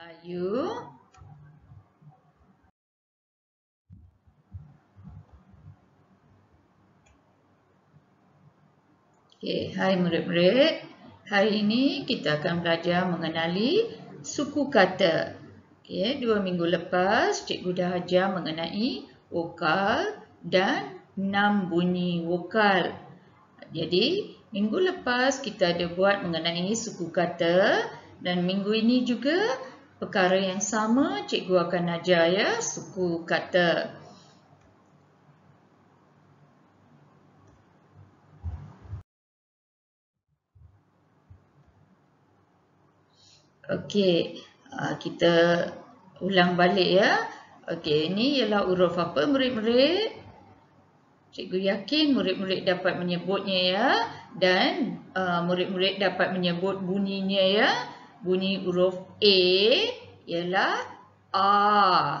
Melayu. Okey, hai murid-murid. Hari ini kita akan belajar mengenali suku kata. Okey, 2 minggu lepas cikgu dah ajar mengenai vokal dan 6 bunyi vokal. Jadi, minggu lepas kita ada buat mengenai suku kata dan minggu ini juga perkara yang sama cikgu akan ajar ya, suku kata. Okey, kita ulang balik ya. Okey, ini ialah huruf apa murid-murid? Cikgu yakin murid-murid dapat menyebutnya ya. Dan murid-murid dapat menyebut bunyinya ya. Bunyi huruf A ialah A.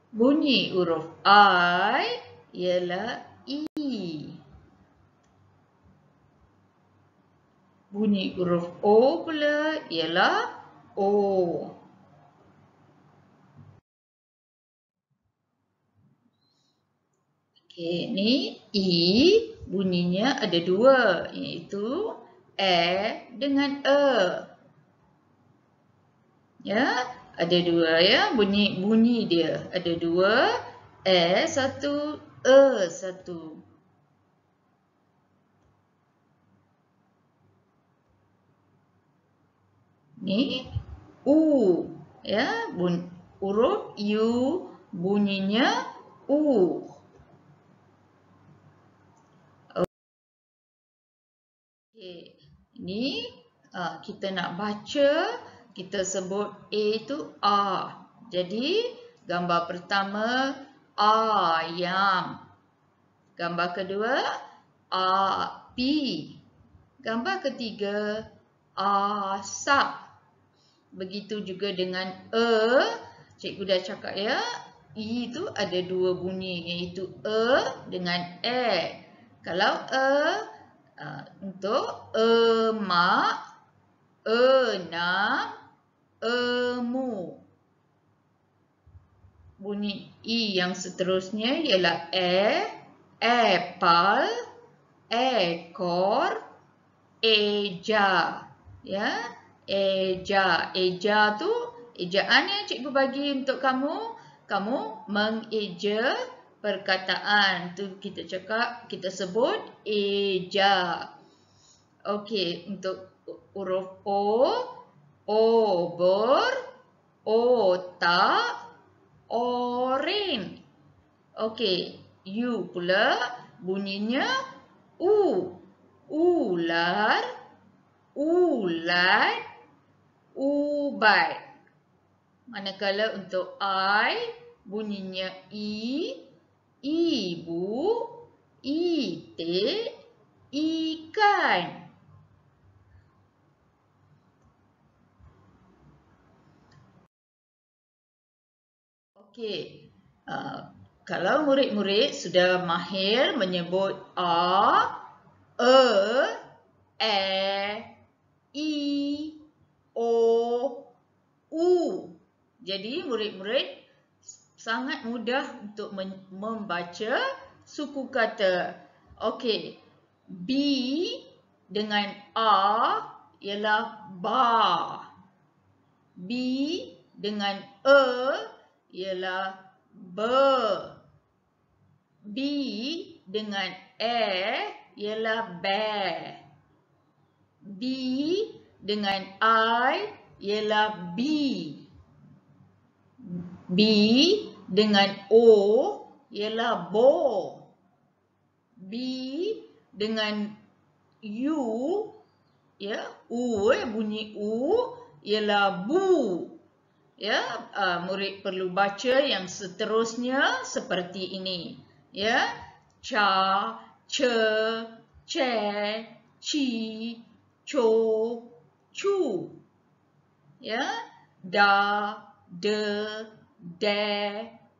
Bunyi huruf I ialah I. Bunyi huruf O pula ialah O. Okey, ni I bunyinya ada dua, iaitu dengan Ya, ada dua ya, bunyi dia ada dua, satu, satu. Ni U ya, huruf U bunyinya U. Okey, ini kita nak baca, kita sebut A itu A. Jadi gambar pertama ayam. Gambar kedua api. Gambar ketiga asap. Begitu juga dengan cikgu dah cakap ya, I itu ada dua bunyi, iaitu dengan Kalau untuk emak, enam, emu. Bunyi I yang seterusnya ialah apple, ekor, eja. Ya, eja. Eja tu ejaan yang cikgu bagi untuk kamu. Kamu mengeja perkataan. Tu kita cakap, kita sebut eja. Okey, untuk huruf O, obor, otak, oren. Okey, U pula bunyinya U. Ular, ulat, ubat. Manakala untuk I bunyinya I, ibu, itik, ikan. Okey, kalau murid-murid sudah mahir menyebut A, I, O, U. Jadi murid-murid sangat mudah untuk membaca suku kata. Okey, B dengan A ialah ba. B dengan ialah be. B dengan ialah be. B dengan I ialah bi. B dengan O ialah bo. B dengan U, ya, bunyi U ialah bu. Ya, murid perlu baca yang seterusnya seperti ini. Ya, ca, ce, ce, ci, co, cu. Ya, da, de, de,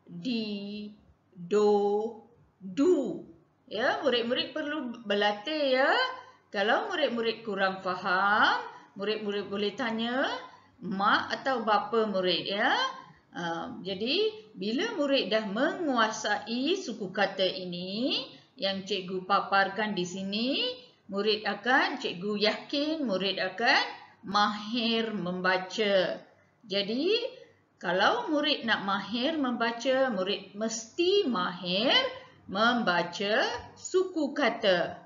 di, do, du. Ya, murid-murid perlu berlatih ya Kalau murid-murid kurang faham, murid-murid boleh tanya mak atau bapa murid ya. Jadi bila murid dah menguasai suku kata ini yang cikgu paparkan di sini, cikgu yakin murid akan mahir membaca. Jadi kalau murid nak mahir membaca, murid mesti mahir membaca suku kata.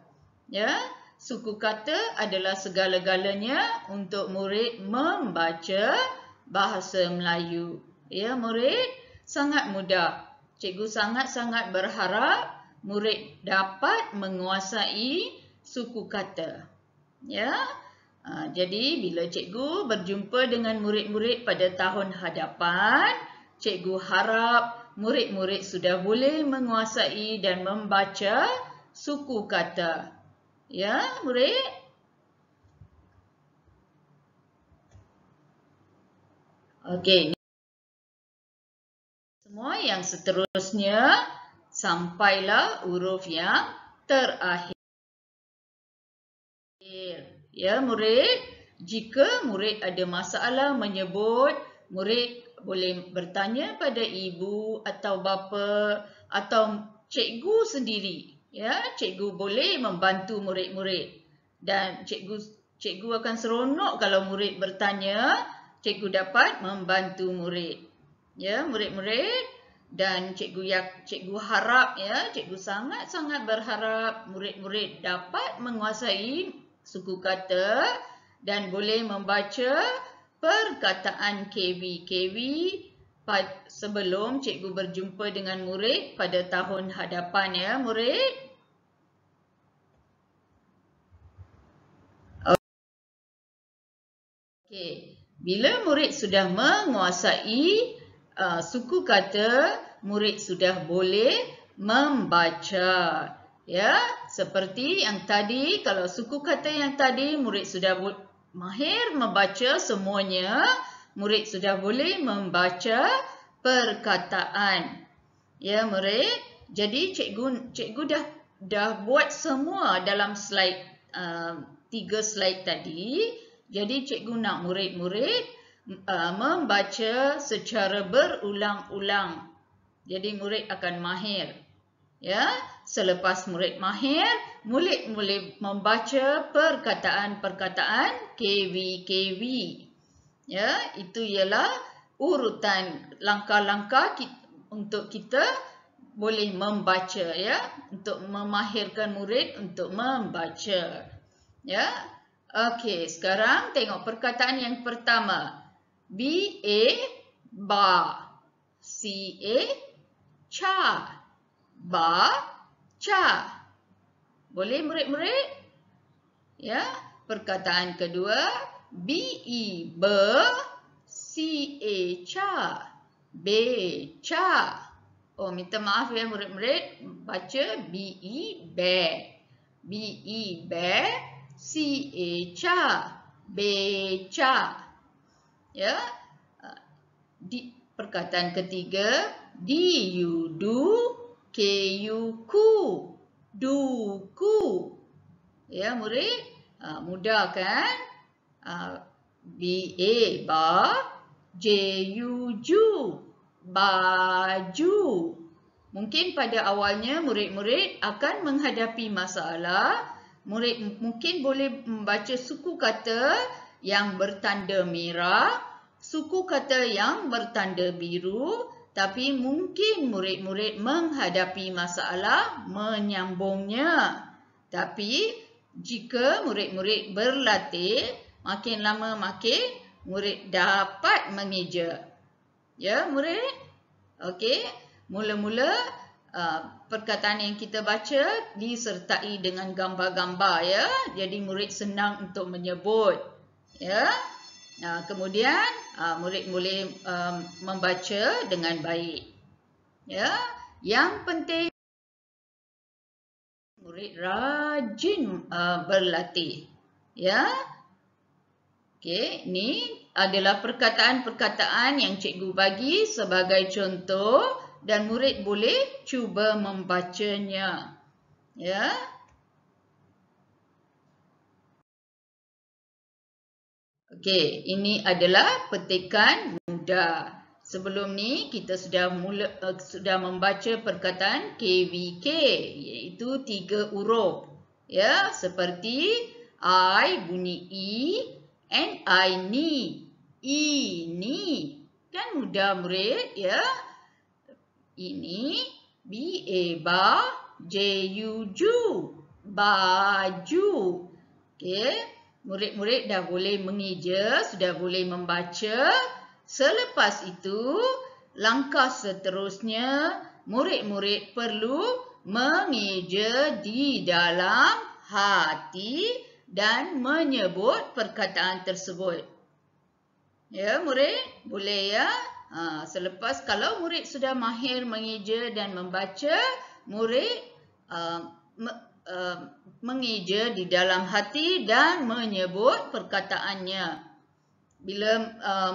Ya, suku kata adalah segala-galanya untuk murid membaca bahasa Melayu. Ya, murid, sangat mudah. Cikgu sangat-sangat berharap murid dapat menguasai suku kata. Ya. Jadi bila cikgu berjumpa dengan murid-murid pada tahun hadapan, cikgu harap murid-murid sudah boleh menguasai dan membaca suku kata. Ya, murid? Okey. Semua yang seterusnya sampailah huruf yang terakhir. Ya, murid, jika murid ada masalah menyebut, murid boleh bertanya pada ibu atau bapa atau cikgu sendiri. Ya, cikgu boleh membantu murid-murid dan cikgu akan seronok kalau murid bertanya, cikgu dapat membantu murid. Ya, murid-murid, dan cikgu harap ya, cikgu sangat-sangat berharap murid-murid dapat menguasai suku kata dan boleh membaca perkataan KV sebelum cikgu berjumpa dengan murid pada tahun hadapan ya, murid. Okey, bila murid sudah menguasai suku kata, murid sudah boleh membaca. Ya, seperti yang tadi, kalau suku kata yang tadi murid sudah mahir membaca semuanya, murid sudah boleh membaca perkataan. Ya, murid. Jadi cikgu dah buat semua dalam slide 3 slide tadi. Jadi cikgu nak murid-murid membaca secara berulang-ulang. Jadi murid akan mahir. Ya, selepas murid mahir, murid boleh membaca perkataan-perkataan KV. Ya, itu ialah urutan langkah-langkah untuk kita boleh membaca ya, untuk memahirkan murid untuk membaca. Ya. Okey, sekarang tengok perkataan yang pertama. BA ba, CA cha. Baca. Boleh murid-murid? Ya, perkataan kedua BE be, CA cha. Beca. Oh, minta maaf ya murid-murid, baca BE be. BE be, CA cha. Beca. Ya. Perkataan ketiga DU du, KU ku, duku. Ya, murid, mudah kan? BA ba, JU ju, baju. Mungkin pada awalnya murid-murid akan menghadapi masalah. Murid mungkin boleh membaca suku kata yang bertanda merah, suku kata yang bertanda biru. Tapi mungkin murid-murid menghadapi masalah menyambungnya. Tapi jika murid-murid berlatih, makin lama makin murid dapat mengeja. Ya, murid? Okey, mula-mula perkataan yang kita baca disertai dengan gambar-gambar ya. Jadi murid senang untuk menyebut. Ya. Kemudian murid boleh membaca dengan baik. Ya, yang penting murid rajin berlatih. Ya. Okey, ini adalah perkataan-perkataan yang cikgu bagi sebagai contoh dan murid boleh cuba membacanya. Ya. Okey, ini adalah petikan mudah. Sebelum ni kita sudah membaca perkataan KVK, iaitu 3 huruf. Ya, seperti I bunyi I and I ni. Ini. Kan mudah murid, ya. Ini ba ju baju. Okey, murid-murid dah boleh mengeja, sudah boleh membaca. Selepas itu, langkah seterusnya, murid-murid perlu mengeja di dalam hati dan menyebut perkataan tersebut. Ya, murid, boleh ya? Selepas kalau murid sudah mahir mengeja dan membaca, murid mengeja di dalam hati dan menyebut perkataannya. Bila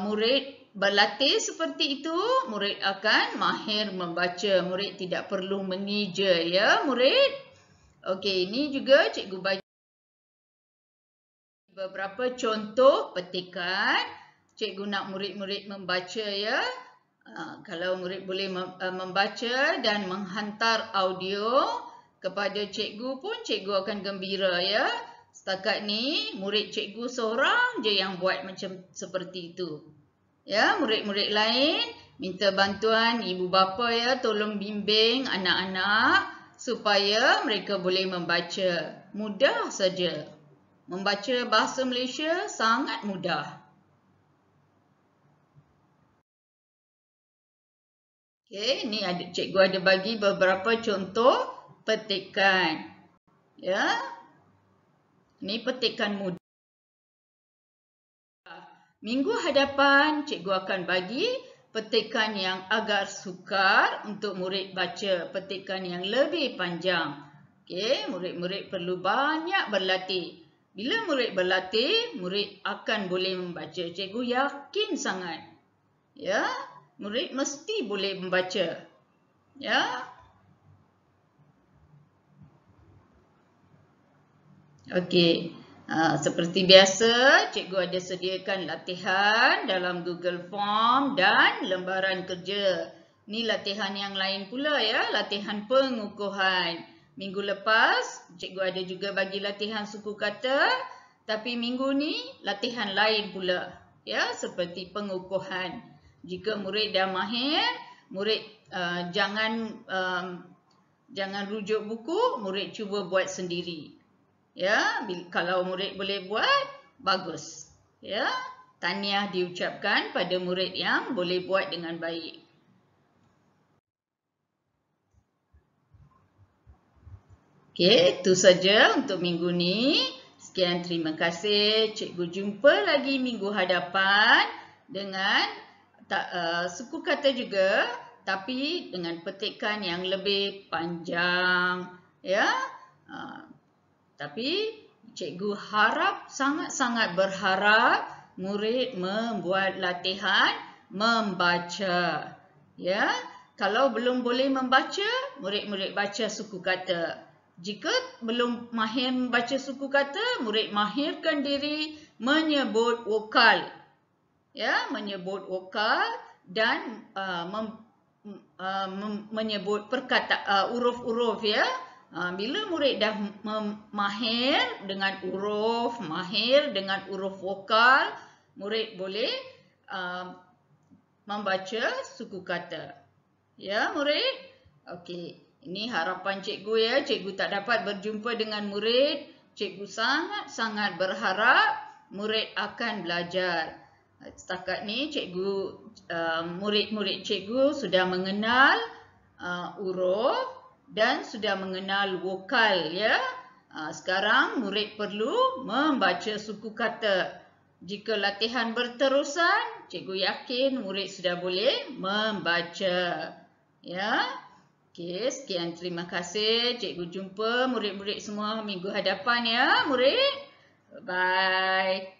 murid berlatih seperti itu, murid akan mahir membaca. Murid tidak perlu mengeja, ya murid. Okey, ini juga cikgu bagi beberapa contoh petikan. Cikgu nak murid-murid membaca, ya. Kalau murid boleh membaca dan menghantar audio kepada cikgu pun, cikgu akan gembira, ya. Setakat ni, murid cikgu seorang je yang buat macam seperti itu. Ya, murid-murid lain minta bantuan ibu bapa, ya, tolong bimbing anak-anak supaya mereka boleh membaca. Mudah saja. Membaca bahasa Malaysia sangat mudah. Okey, ni cikgu ada bagi beberapa contoh petikan. Ya. Ni petikan mudah. Minggu hadapan cikgu akan bagi petikan yang agak sukar untuk murid baca, petikan yang lebih panjang. Okey, murid-murid perlu banyak berlatih. Bila murid berlatih, murid akan boleh membaca. Cikgu yakin sangat. Ya, murid mesti boleh membaca. Ya. Okey. Seperti biasa, cikgu ada sediakan latihan dalam Google Form dan lembaran kerja. Ni latihan yang lain pula, ya, latihan pengukuhan. Minggu lepas, cikgu ada juga bagi latihan suku kata, tapi minggu ni latihan lain pula, ya, seperti pengukuhan. Jika murid dah mahir, murid jangan rujuk buku, murid cuba buat sendiri. Ya, kalau murid boleh buat, bagus. Ya, tahniah diucapkan pada murid yang boleh buat dengan baik. Okey, itu saja untuk minggu ni. Sekian, terima kasih. Cikgu jumpa lagi minggu hadapan dengan suku kata juga, tapi dengan petikan yang lebih panjang. Ya. Tapi cikgu harap, sangat-sangat berharap murid membuat latihan membaca. Ya, kalau belum boleh membaca, murid-murid baca suku kata. Jika belum mahir membaca suku kata, murid mahirkan diri menyebut vokal. Ya, menyebut vokal dan menyebut huruf-huruf, ya. Bila murid dah mahir dengan huruf vokal, murid boleh membaca suku kata. Ya, murid? Okey, ini harapan cikgu, ya. Cikgu tak dapat berjumpa dengan murid. Cikgu sangat-sangat berharap murid akan belajar. Setakat ni murid-murid cikgu sudah mengenal huruf dan sudah mengenal vokal, ya. Sekarang murid perlu membaca suku kata. Jika latihan berterusan, cikgu yakin murid sudah boleh membaca. Ya. Okey, sekian, terima kasih. Cikgu jumpa murid-murid semua minggu hadapan, ya, murid. Bye.